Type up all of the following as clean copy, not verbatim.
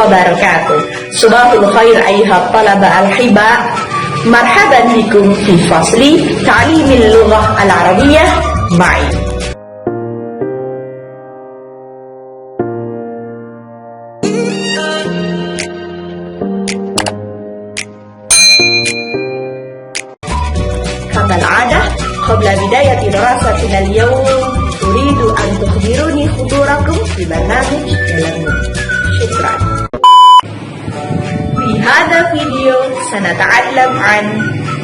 wabarakatuh. Subahul khair ayuha talaba al-hiba. Marhaban bikum fi fasli ta'limil lughah al-arabiyyah ma'i. Kama al-'adah, qabla bidayati dirasatina al-yawm أريد أن تخبروني حضوركم في برنامج كلامكم. شكرا. في هذا الفيديو سنتعلم عن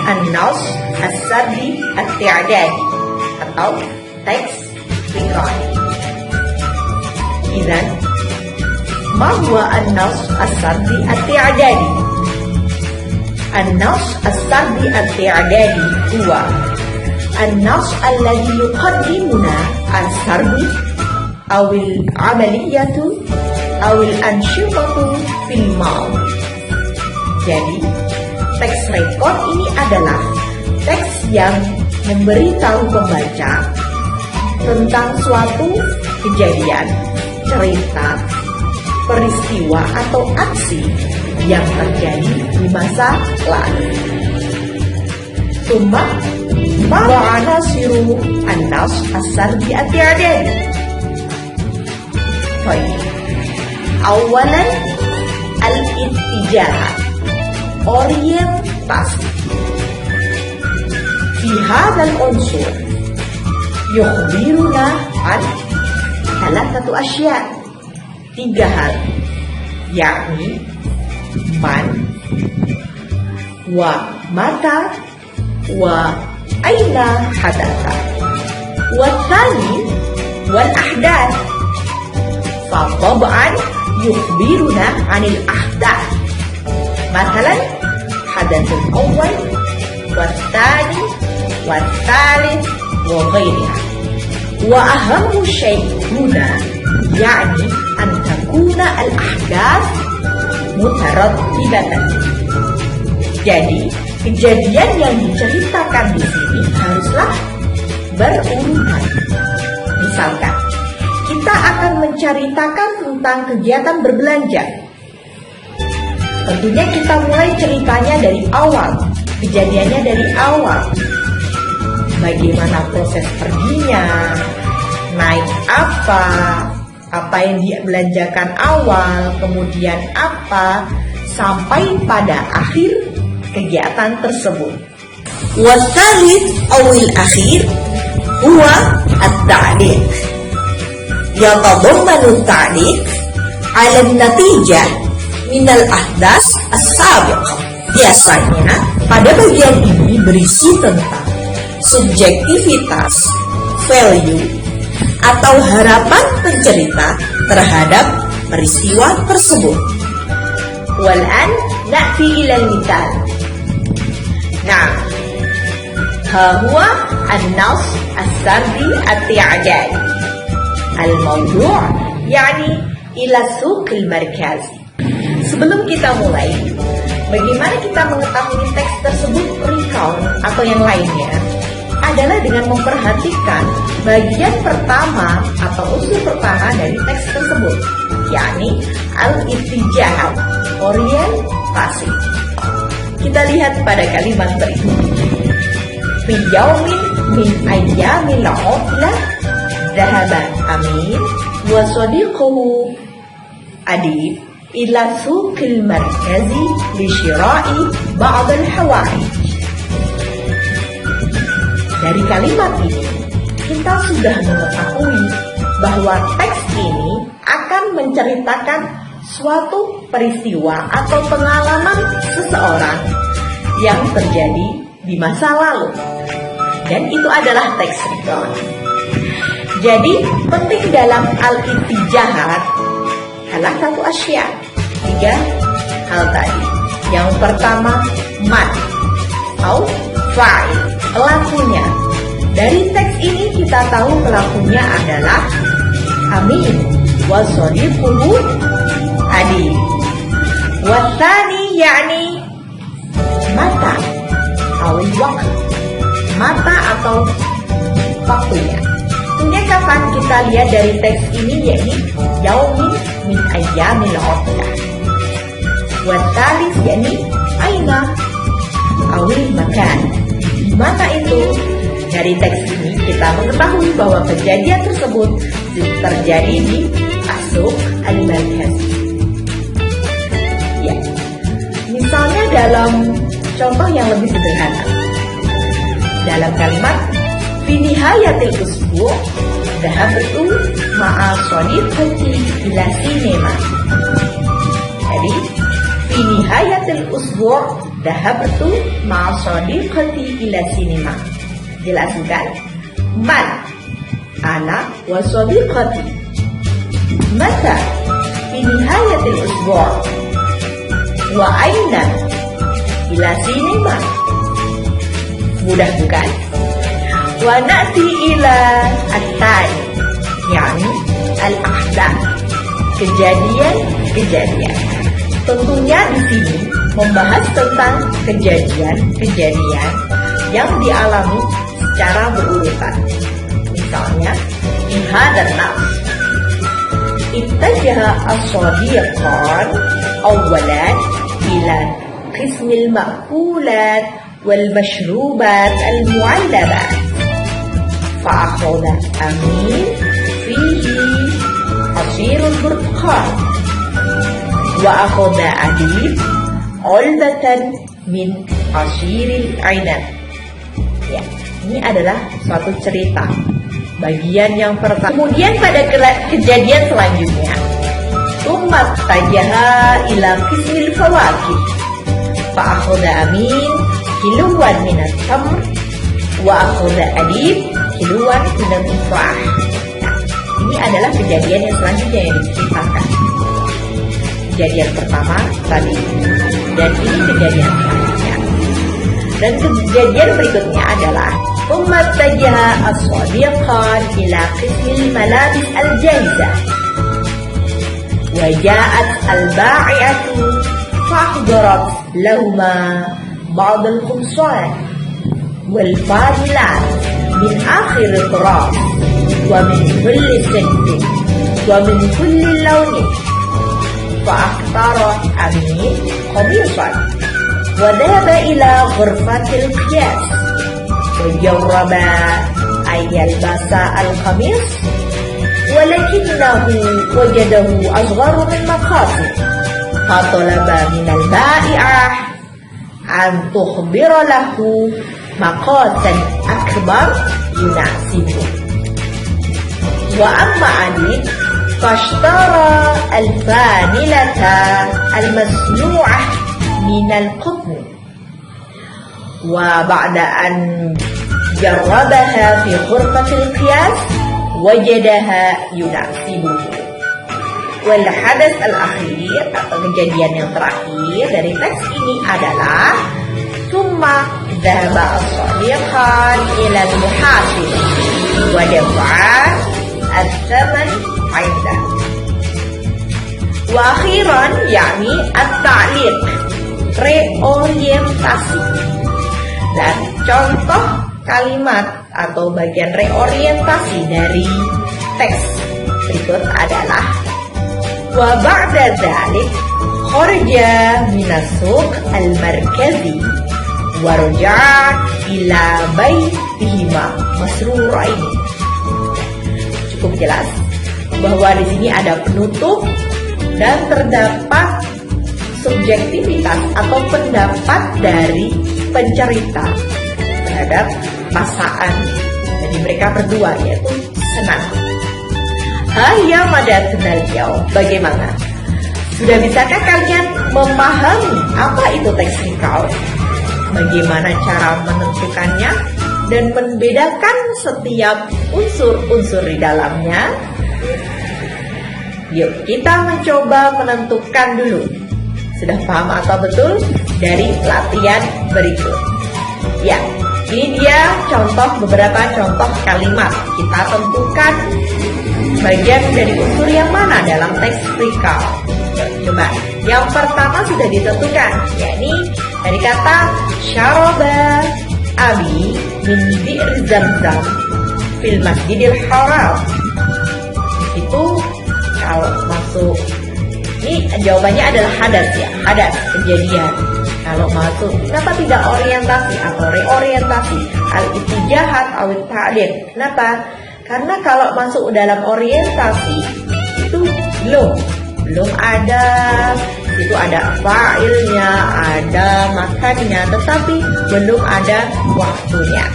النص السردي التعدادي atau teks fikrai. إذن ما هو النص السردي التعدادي؟ النص السردي التعدادي هو النص الذي يقدمنا السرد أو العملية أو الأنشطة في الماضي. Jadi, teks rekor ini adalah teks yang memberitahu pembaca tentang suatu kejadian, cerita, peristiwa atau aksi yang terjadi di masa lalu. Tumma ما عناصر النص السردي التعدادي؟ طيب، أولا الاتجاه orientasi. في هذا العنصر يخبرنا عن ثلاثة أشياء، 3 hal, yakni man, wa mata, wa aina hadatha, والثاني والأحداث. فطبعا يخبرنا عن الأحداث، مثلا حدث الأول والثاني والثالث وغيرها. وأهم شيء هنا يعني أن تكون الأحداث مترتبة. Jadi kejadian yang diceritakan di sini haruslah berurutan. Misalkan, kita akan menceritakan tentang kegiatan berbelanja. Tentunya kita mulai ceritanya dari awal, kejadiannya dari awal. Bagaimana proses perginya, naik apa yang dia belanjakan awal, kemudian apa, sampai pada akhir kegiatan tersebut. والثالث أو الأخير هو التعليق. يتضمن التعليق على النتيجة من الأحداث السابقة. Biasanya pada bagian ini berisi tentang subjektivitas, value, atau harapan pencerita terhadap peristiwa tersebut. والآن نأتي إلى المثال. نعم، ها هو النص السردي التعدادي. الموضوع يعني إلى السوق المركزي. Sebelum kita mulai, bagaimana kita mengetahui teks tersebut recount atau yang lainnya adalah dengan memperhatikan bagian pertama atau unsur pertama dari teks tersebut, yakni al-ittijahat, orientasi. Kita lihat pada kalimat berikut. Fi yaumin min ayyamil 'utlah dhahaba Amin wa sadiquhu Adib ila suqil markazi li shira'i ba'd al-hawaij. Dari kalimat ini kita sudah mengetahui bahwa teks ini akan menceritakan suatu peristiwa atau pengalaman seseorang yang terjadi di masa lalu, dan itu adalah teks recount. Jadi penting dalam al-ittijahat adalah satu asya, 3 hal tadi. Yang pertama man atau fa'il, pelakunya. Dari teks ini kita tahu pelakunya adalah Amin wa sadiquhu Adib. Wathani yakni mata atau waktu, mata atau waktunya. Tentunya kapan kita lihat dari teks ini, yakni yaumin min ayyamil 'utlah, Watalis yakni aina awil makan. Di mana itu? Dari teks ini kita mengetahui bahwa kejadian tersebut terjadi di As-Suq Al-Markaz. Ya. Misalnya dalam contoh yang lebih sederhana. Dalam kalimat fi nihayatil usbu' dhahabtu ma'a shadiqati ila sinema. Jadi fi nihayatil usbu' dhahabtu ma'a shadiqati ila sinema. Jelaskan. Man ana wa shadiqati. Mata fi nihayatil usbu' wa aina ila sinema. Mudah bukan? Wa na'ti ila at-tani yakni al-ahdath, kejadian-kejadian. Tentunya di sini membahas tentang kejadian-kejadian yang dialami secara berurutan. Misalnya, ihadan nafs. Ittajaha as-sadiqan awwalan ila qismil ma'kulat wal mashrubat al-mu'allabat. فأخذ أمين فيه عصير البرتقال وأخذ أديب علبة من عصير العنب. Ya, ini adalah suatu cerita bagian yang pertama. Kemudian pada kejadian selanjutnya, Tumat tajaha ila qismil fawakih fa'akhudha amin kiluan minat tamr wa akhudha adib kiluan minat tufah. Nah, ini adalah kejadian yang selanjutnya yang diceritakan. Kejadian pertama tadi, dan ini kejadian selanjutnya. Dan kejadian berikutnya adalah Umat tajaha as-sadiqan ila qismil malabis al-jaizah wa ja'at al-ba'i'atu fa'ahdarat lahuma ba'd al-khumsan wal fadilat min akhir al-ras wa min kulli sinfin wa min kulli lawnin fa'akhtarat amin qamisan wa dhahaba ila ghurfatil qiyas وجرب أن يلبس القميص ولكنه وجده أصغر من مقاسه فطلب من البائعة أن تخبر له مقاسا أكبر يناسبه. وأما علي فاشترى الفانلة المصنوعة من القطن وبعد أن جربها في غرفة القياس وجدها يناسبه. والحدث الأخير atau kejadian yang terakhir dari teks ini adalah summa dhahaba as-sadiqan ila al-muhasib wa dafa'a al-thaman 'inda. Wa akhiran yakni at-ta'liq, reorientasi. Dan contoh kalimat atau bagian reorientasi dari teks berikut adalah wa ba'da dzalik kharaja minas suq al-markazi wa raja'a ila baitihima masrurain. Cukup jelas bahwa di sini ada penutup dan terdapat subjektivitas atau pendapat dari pencerita terhadap pasangan dari mereka berdua, yaitu Senang. Hayya madatnal yaum. Bagaimana? Sudah bisakah kalian memahami apa itu teks recall? Bagaimana cara menentukannya dan membedakan setiap unsur-unsur di dalamnya? Yuk kita mencoba menentukan dulu. Sudah paham atau betul dari latihan berikut? Ya, ini dia beberapa contoh kalimat. Kita tentukan bagian dari unsur yang mana dalam teks recall. Coba, yang pertama sudah ditentukan, yakni dari kata syaraba abi min bi'r zamzam fil masjidil haram. Itu kalau masuk Ini jawabannya adalah hadas ya, hadas, kejadian. Kalau masuk, kenapa tidak orientasi atau reorientasi? Al-ittijahat awit ta'liq. Kenapa? Karena kalau masuk dalam orientasi itu belum ada, itu ada fa'ilnya, ada makannya, tetapi belum ada waktunya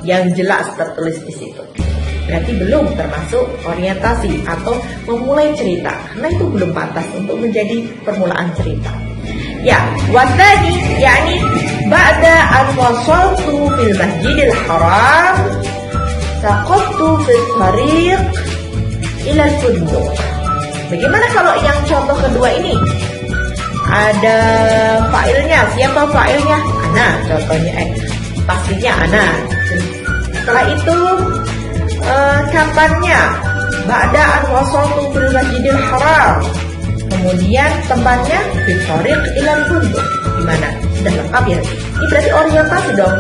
yang jelas tertulis di situ. Berarti belum termasuk orientasi atau memulai cerita, karena itu belum pantas untuk menjadi permulaan cerita. Ya, wasani yakni ba'da an wasaltu fil masjidil haram saqattu fil tariq ila al-funduq. Bagaimana kalau yang contoh kedua ini? Ada fa'ilnya, siapa fa'ilnya? Ana, contohnya pastinya ana. Setelah itu kapannya? Ba'da an wasaltu fil masjidil haram. Kemudian tempatnya fi tariq ila al-funduq. Gimana? Sudah lengkap ya? Ini berarti orientasi dong.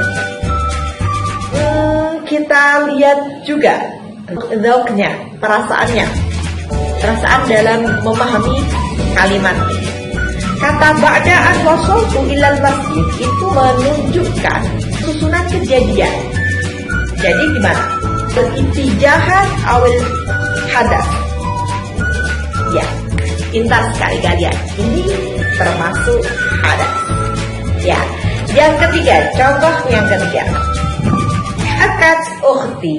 Kita lihat juga dzauqnya, perasaannya. Perasaan dalam memahami kalimat ini. Kata ba'da an wasaltu ila al-masjid itu menunjukkan susunan kejadian. Jadi gimana? Al-ittijahat awil hadas. Ya, pintar sekali kalian. Ini termasuk hadas. Ya, yang ketiga, contoh yang ketiga. Hakat ukhti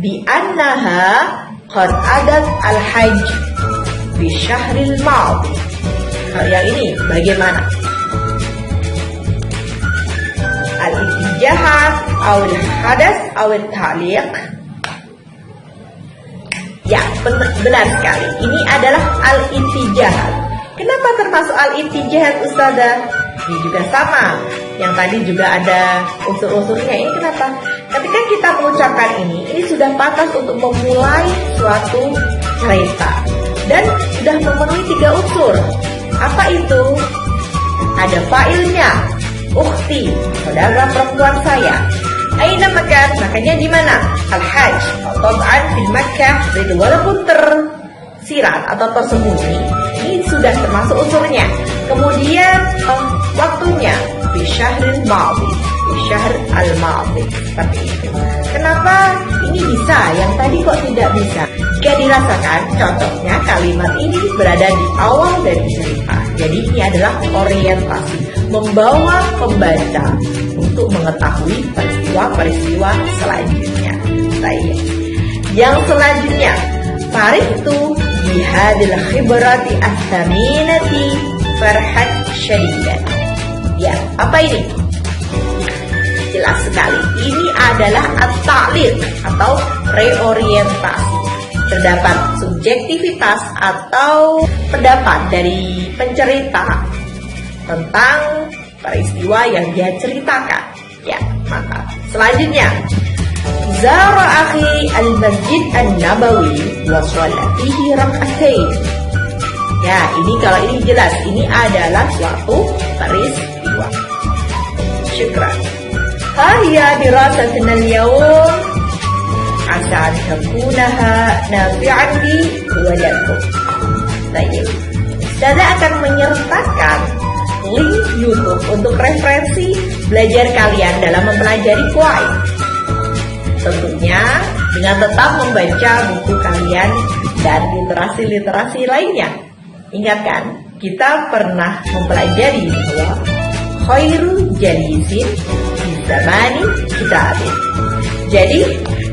bi annaha qad adat al-hajj bi syahril ma'di. Yang ini bagaimana? Al-ittijahat awil hadas awil ta'liq. Ya, benar sekali. Ini adalah al-ittijahat. Kenapa termasuk al-ittijahat, Ustazah? Ini juga sama. Yang tadi juga ada unsur-unsurnya. Ini kenapa? Ketika kita mengucapkan ini sudah pantas untuk memulai suatu cerita. Dan sudah memenuhi 3 unsur. Apa itu? Ada fa'ilnya, ukhti, saudara perempuan saya. Aina makan, makanya di mana? Al-hajj, tab'an fil Makkah, itu walaupun tersirat atau tersembunyi, ini sudah termasuk unsurnya. Kemudian waktunya fi syahril ma'di, fi syahr al-ma'di, seperti itu. Kenapa ini bisa, yang tadi kok tidak bisa? Jika dirasakan, contohnya kalimat ini berada di awal dari cerita. Jadi ini adalah orientasi, membawa pembaca untuk mengetahui peristiwa-peristiwa selanjutnya. Baik. Yang selanjutnya, farihtu bihadil khibrati as-saminati farhat syadidan. Ya, apa ini? Jelas sekali. Ini adalah at-ta'liq atau reorientasi. Terdapat subjektivitas atau pendapat dari pencerita tentang peristiwa yang dia ceritakan. Ya, mantap. Selanjutnya, zara akhi al-masjid an-nabawi wa shalla fihi rak'atain. Ya, ini kalau ini jelas, ini adalah suatu peristiwa. Syukran. Hiya dirasatuna al-yawm asa an takunaha nafi'an li wa lakum. Baik. Saya akan menyertakan link YouTube untuk referensi belajar kalian dalam mempelajari qawaid. Tentunya dengan tetap membaca buku kalian dan literasi-literasi lainnya. Ingatkan, kita pernah mempelajari bahwa khairu jalisin fi zamani kitabin. Jadi,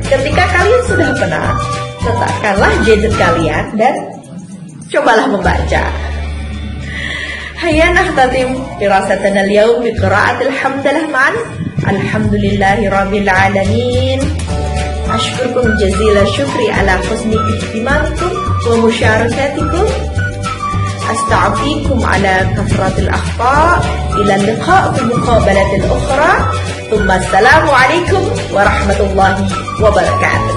ketika kalian sudah penat, letakkanlah gadget kalian dan cobalah membaca. Hayya nahtatim dirasatana al-yawm bi qira'atil hamdalah ma'an. Alhamdulillahi rabbil alamin. Ashkurukum jazila syukri ala husni ihtimamikum wa musyarakatikum. Asta'fikum ala kafratil akhta. Ila liqa' fi muqabalatil ukhra. Thumma assalamu alaikum warahmatullahi wabarakatuh.